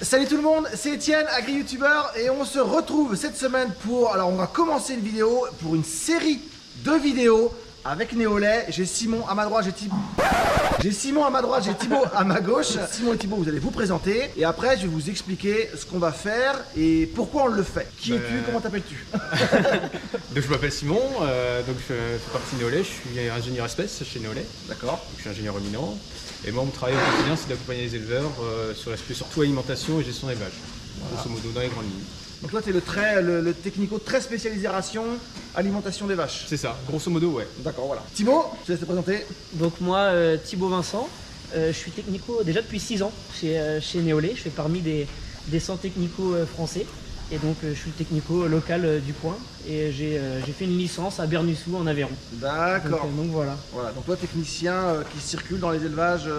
Salut tout le monde, c'est Etienne, agri-youtubeur, et on se retrouve cette semaine pour... Alors on va commencer une vidéo pour une série de vidéos avec Néolay. J'ai Simon à ma droite, j'ai Thibaut. J'ai Simon à ma droite, j'ai Thibaut à ma gauche. Simon et Thibaut, vous allez vous présenter et après je vais vous expliquer ce qu'on va faire et pourquoi on le fait. Qui es-tu? Comment t'appelles-tu? Donc je m'appelle Simon, donc je fais partie de Néolay, je suis ingénieur espèce chez Néolay. D'accord. Je suis ingénieur ruminant et moi mon travail au quotidien c'est d'accompagner les éleveurs sur l'aspect surtout alimentation et gestion d'élevage. Voilà. Grosso modo dans les grandes lignes. Donc là tu es le technico très spécialisé ration, alimentation des vaches. C'est ça, grosso modo ouais. D'accord, voilà. Thibaut, je te laisse te présenter. Donc moi, Thibaut Vincent, je suis technico déjà depuis 6 ans chez Néolay. Je fais parmi des 100 technicos français. Et donc je suis le technico local du coin. Et j'ai fait une licence à Bernussou en Aveyron. D'accord. Donc voilà. Voilà, donc toi technicien qui circule dans les élevages,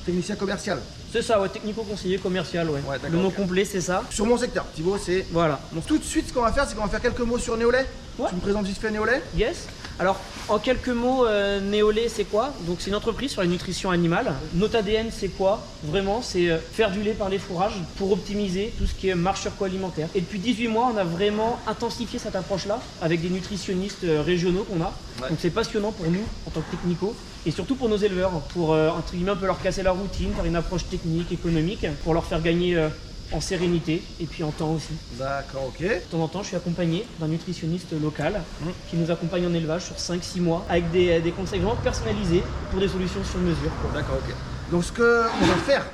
technicien commercial. C'est ça, ouais, technico-conseiller commercial, ouais. Le nom complet, c'est ça. Sur mon secteur, Thibaut, c'est... Voilà. Donc tout de suite, ce qu'on va faire, c'est qu'on va faire quelques mots sur Néolay. Ouais. Tu me présentes vite fait Néolay? Yes. Alors, en quelques mots, Néolay, c'est quoi? Donc c'est une entreprise sur la nutrition animale. Notre ADN, c'est quoi? Vraiment, c'est faire du lait par les fourrages pour optimiser tout ce qui est marche sur alimentaire. Et depuis 18 mois, on a vraiment intensifié cette approche-là avec des nutritionnistes régionaux qu'on a. Ouais. Donc c'est passionnant pour nous, en tant que technicaux, et surtout pour nos éleveurs, pour entre guillemets un peu leur casser la routine, faire une approche technique, économique, pour leur faire gagner en sérénité et puis en temps aussi. D'accord, ok. De temps en temps, je suis accompagné d'un nutritionniste local qui nous accompagne en élevage sur 5-6 mois avec des conseils vraiment personnalisés pour des solutions sur mesure. D'accord, ok. Donc ce qu'on va faire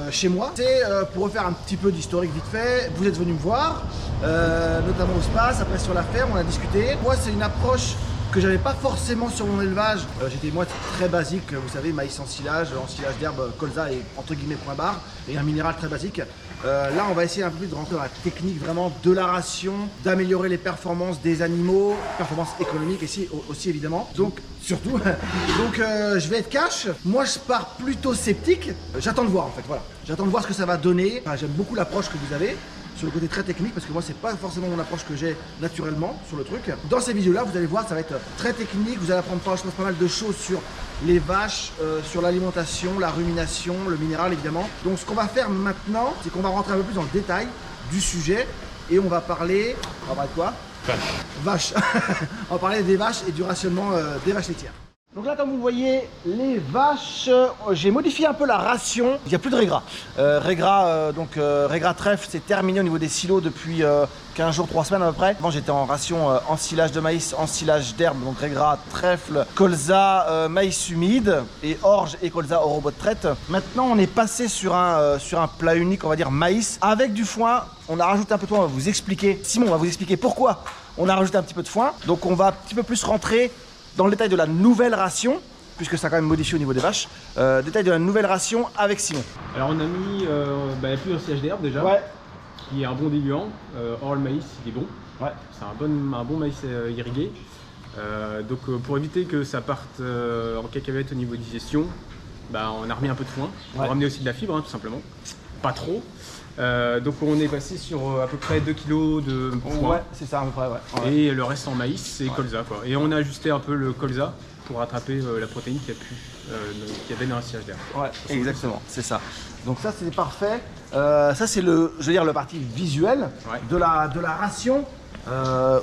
chez moi, c'est pour refaire un petit peu d'historique vite fait. Vous êtes venu me voir, notamment au SPAS, après sur la ferme, on a discuté. Moi, c'est une approche que j'avais pas forcément sur mon élevage. J'étais moi très basique, vous savez, maïs en silage d'herbe, colza et entre guillemets point barre, et un minéral très basique. Là on va essayer un peu plus de rentrer dans la technique vraiment de la ration, d'améliorer les performances des animaux, performances économiques aussi évidemment. Donc surtout, je vais être cash. Moi je pars plutôt sceptique. J'attends de voir en fait, voilà. J'attends de voir ce que ça va donner. Enfin, j'aime beaucoup l'approche que vous avez sur le côté très technique parce que moi c'est pas forcément mon approche que j'ai naturellement sur le truc. Dans ces vidéos là vous allez voir ça va être très technique, vous allez apprendre je pense pas mal de choses sur les vaches, sur l'alimentation, la rumination, le minéral évidemment. Donc ce qu'on va faire maintenant c'est qu'on va rentrer un peu plus dans le détail du sujet et on va parler de quoi? Vaches. On va parler des vaches et du rationnement des vaches laitières. Donc là, comme vous voyez, les vaches, j'ai modifié un peu la ration. Il n'y a plus de régras. Régras trèfle, c'est terminé au niveau des silos depuis 15 jours, 3 semaines à peu près. Avant, j'étais en ration ensilage de maïs, ensilage d'herbe, donc régras, trèfle, colza, maïs humide et orge et colza au robot de traite. Maintenant, on est passé sur un plat unique, on va dire maïs, avec du foin. On a rajouté un peu de foin, on va vous expliquer. Simon va vous expliquer pourquoi on a rajouté un petit peu de foin. Donc on va un petit peu plus rentrer dans le détail de la nouvelle ration, puisque ça a quand même modifié au niveau des vaches, détail de la nouvelle ration avec Simon. Alors on a mis plus d'ensilage d'herbe déjà, ouais, qui est un bon diluant. Or le maïs il est bon, ouais. C'est un bon maïs irrigué. Donc pour éviter que ça parte en cacahuète au niveau digestion, on a remis un peu de foin, on va ramener aussi de la fibre tout simplement, pas trop. Donc on est passé sur à peu près 2 kg de foin. Ouais, c'est ça à peu près, ouais. Et le reste en maïs, c'est colza quoi. Et on a ajusté un peu le colza pour rattraper la protéine qui avait dans un sillage d'herbe. Ouais, exactement, c'est ça. Donc ça c'est parfait. Ça c'est le parti visuel de la ration.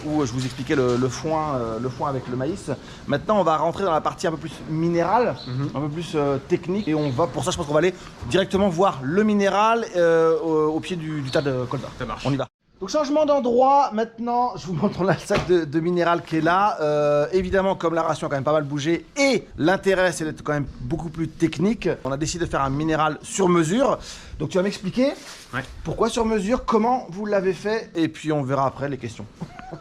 Où je vous expliquais le foin avec le maïs. Maintenant, on va rentrer dans la partie un peu plus minérale, un peu plus technique. Et pour ça, je pense qu'on va aller directement voir le minéral au pied du tas de colza. Ça marche. On y va. Donc changement d'endroit, maintenant je vous montre là le sac de minéral qui est là. Évidemment comme la ration a quand même pas mal bougé et l'intérêt c'est d'être quand même beaucoup plus technique, on a décidé de faire un minéral sur mesure. Donc tu vas m'expliquer pourquoi sur mesure, comment vous l'avez fait et puis on verra après les questions.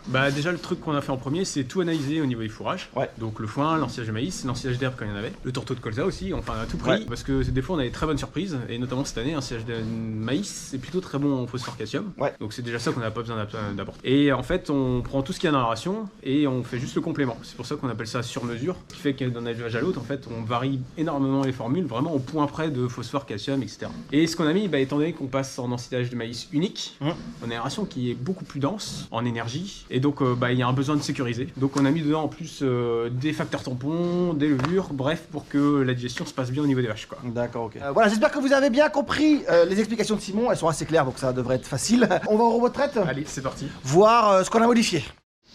Déjà le truc qu'on a fait en premier c'est tout analyser au niveau des fourrages. Donc le foin, l'ensilage de maïs, l'ensilage d'herbe quand il y en avait, le tourteau de colza aussi, enfin on a tout pris parce que des fois on a des très bonnes surprises et notamment cette année l'ensilage de maïs c'est plutôt très bon en phosphore calcium. Donc c'est déjà ça qu'on n'a pas besoin d'apporter. Et en fait on prend tout ce qu'il y a dans la ration et on fait juste le complément. C'est pour ça qu'on appelle ça sur mesure, qui fait que d'un élevage à l'autre en fait on varie énormément les formules, vraiment au point près de phosphore, calcium, etc. Et ce qu'on qu'on a mis, étant donné qu'on passe en ensilage de maïs unique, on a une ration qui est beaucoup plus dense en énergie, et donc il y a un besoin de sécuriser. Donc on a mis dedans en plus des facteurs tampons, des levures, bref, pour que la digestion se passe bien au niveau des vaches, quoi. D'accord, ok. Voilà, j'espère que vous avez bien compris les explications de Simon, elles sont assez claires, donc ça devrait être facile. On va au robot de traite. Allez, c'est parti. Voir ce qu'on a modifié.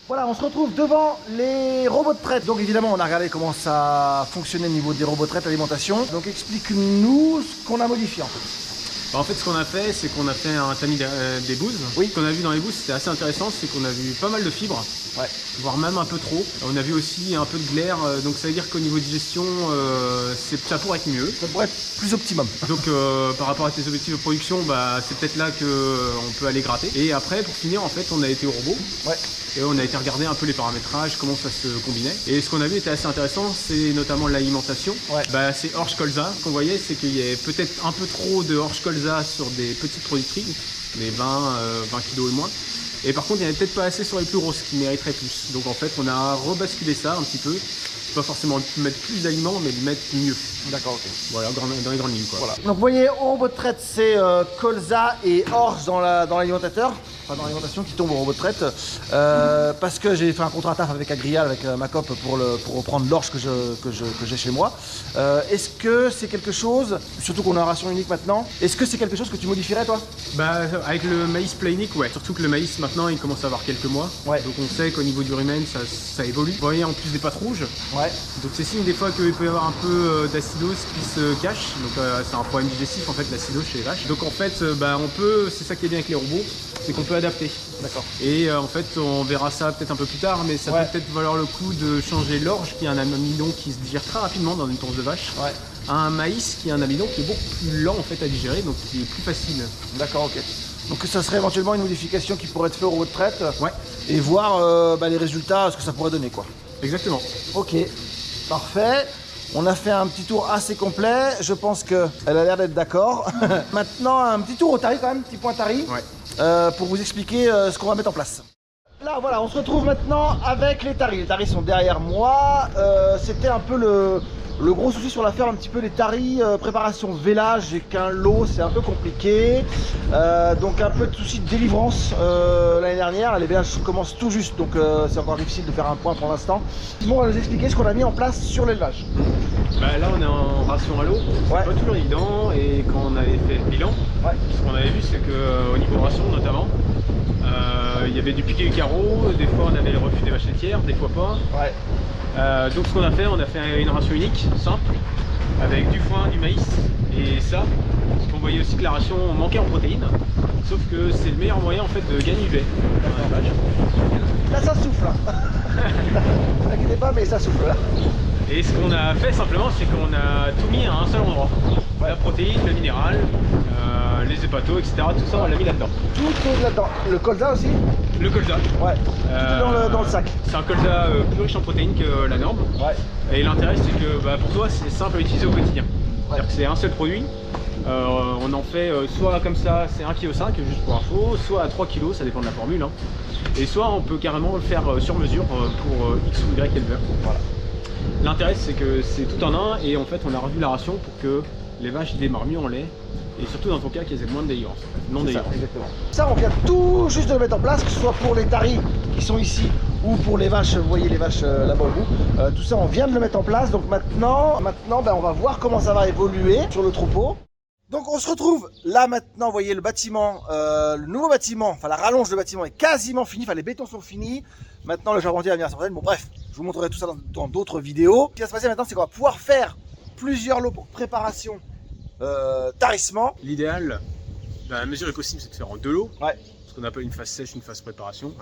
Voilà, on se retrouve devant les robots de traite. Donc évidemment, on a regardé comment ça fonctionnait au niveau des robots de traite alimentation. Donc explique-nous ce qu'on a modifié en fait. En fait, ce qu'on a fait, c'est qu'on a fait un tamis des bouses. Oui. Ce qu'on a vu dans les bouses, c'était assez intéressant, c'est qu'on a vu pas mal de fibres, voire même un peu trop. On a vu aussi un peu de glaire, donc ça veut dire qu'au niveau digestion, ça pourrait être mieux. Ça pourrait être plus optimum. Donc par rapport à tes objectifs de production, c'est peut-être là qu'on peut aller gratter. Et après, pour finir, en fait, on a été au robot. Et on a été regarder un peu les paramétrages, comment ça se combinait. Et ce qu'on a vu était assez intéressant, c'est notamment l'alimentation. C'est orge colza. Ce qu'on voyait, c'est qu'il y avait peut-être un peu trop de orge colza sur des petites productrices, mais 20 kg et moins. Et par contre, il n'y avait peut-être pas assez sur les plus grosses qui mériteraient plus. Donc en fait, on a rebasculé ça un petit peu. Pas forcément mettre plus d'aliments, mais de mettre mieux. D'accord, ok. Voilà, dans les grandes lignes, quoi. Voilà. Donc vous voyez, au robot de traite, c'est colza et orge dans l'alimentateur. Enfin, dans l'alimentation qui tombe au robot de traite. Parce que j'ai fait un contrat taf avec Agrial, avec ma cop, pour reprendre l'orge que j'ai chez moi. Est-ce que c'est quelque chose, surtout qu'on a un ration unique maintenant, est-ce que c'est quelque chose que tu modifierais toi? Avec le maïs planique, ouais. Surtout que le maïs maintenant il commence à avoir quelques mois. Donc on sait qu'au niveau du rumen ça évolue. Vous voyez en plus des pattes rouges. Donc c'est signe des fois qu'il peut y avoir un peu d'acidose qui se cache. Donc c'est un problème digestif en fait, l'acidose chez les vaches. Donc en fait c'est ça qui est bien avec les robots, c'est qu'on peut adapter. D'accord. Et en fait on verra ça peut-être un peu plus tard, mais ça peut peut-être valoir le coup de changer l'orge qui est un amidon qui se digère très rapidement dans une tonce de vache. À un maïs qui est un amidon qui est beaucoup plus lent en fait à digérer, donc qui est plus facile. D'accord, ok. Donc ça serait éventuellement une modification qui pourrait être faite au robot de traite. Et voir les résultats, ce que ça pourrait donner quoi. Exactement. Ok, parfait. On a fait un petit tour assez complet. Je pense qu'elle a l'air d'être d'accord. Maintenant, un petit tour au tari quand même, petit point tari. Pour vous expliquer ce qu'on va mettre en place. Là, voilà, on se retrouve maintenant avec les taris. Les taris sont derrière moi. C'était un peu le gros souci sur la ferme, un petit peu les taris, préparation vélage et qu'un lot, c'est un peu compliqué. Donc un peu de souci de délivrance l'année dernière. Les vélages commencent tout juste, donc c'est encore difficile de faire un point pour l'instant. Simon va nous expliquer ce qu'on a mis en place sur l'élevage. Là on est en ration à l'eau, c'est pas toujours évident, et quand on avait fait le bilan, ce qu'on avait vu c'est qu'au niveau ration notamment, il y avait du piqué du carreau, des fois on avait le refus des vaches laitières, des fois pas. Donc ce qu'on a fait, on a fait une ration unique, simple, avec du foin, du maïs et ça. Parce qu'on voyait aussi que la ration manquait en protéines, sauf que c'est le meilleur moyen en fait de gagner du lait. Là ça souffle. Ne t'inquiétez pas, mais ça souffle là. Et ce qu'on a fait simplement, c'est qu'on a tout mis à un seul endroit. La protéine, le minéral, les hépatos, etc. Tout ça on l'a mis là-dedans. Tout est là-dedans. Le colza aussi? Le colza. Tout est dans le sac. C'est un colza plus riche en protéines que la norme. Et l'intérêt c'est que pour toi c'est simple à utiliser au quotidien. C'est-à-dire que c'est un seul produit. On en fait soit comme ça, c'est 1,5 kg juste pour info, soit à 3 kg, ça dépend de la formule. Et soit on peut carrément le faire sur mesure pour X ou Y éleveur. L'intérêt c'est que c'est tout en un, et en fait on a revu la ration pour que les vaches démarrent mieux en lait, et surtout dans ton cas qu'ils aient moins de délivrance, non délivrance. Exactement. Ça on vient tout juste de le mettre en place, que ce soit pour les taris qui sont ici ou pour les vaches, vous voyez les vaches là-bas au bout. Tout ça on vient de le mettre en place, donc maintenant on va voir comment ça va évoluer sur le troupeau. Donc on se retrouve là maintenant, vous voyez le bâtiment, le nouveau bâtiment, enfin la rallonge de bâtiment est quasiment finie, enfin les bétons sont finis. Maintenant le charpentier va venir sur scène. Bon bref, je vous montrerai tout ça dans d'autres vidéos. Ce qui va se passer maintenant, c'est qu'on va pouvoir faire plusieurs lots pour préparation, tarissement. L'idéal, dans la mesure est possible, c'est de faire en 2 lots. Ce qu'on appelle une phase sèche, une phase préparation.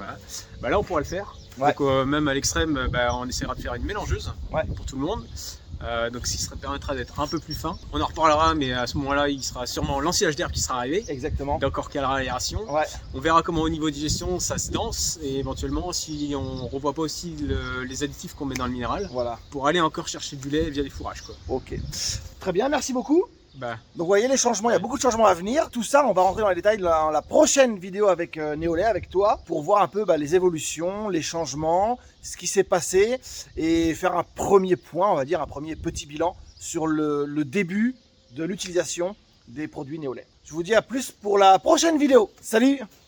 Là on pourra le faire. Donc même à l'extrême, on essaiera de faire une mélangeuse pour tout le monde. Donc ce qui permettra d'être un peu plus fin. On en reparlera, mais à ce moment-là, il sera sûrement l'ensilage d'herbe qui sera arrivé. Exactement. D'accord, calera l'aération. On verra comment au niveau digestion ça se danse, et éventuellement si on revoit pas aussi les additifs qu'on met dans le minéral, pour aller encore chercher du lait via les fourrages. Ok. Très bien, merci beaucoup. Donc vous voyez les changements, il y a beaucoup de changements à venir. Tout ça, on va rentrer dans les détails dans la prochaine vidéo avec Néolait, avec toi, pour voir un peu les évolutions, les changements, ce qui s'est passé, et faire un premier point, on va dire un premier petit bilan sur le début de l'utilisation des produits Néolait. Je vous dis à plus pour la prochaine vidéo. Salut!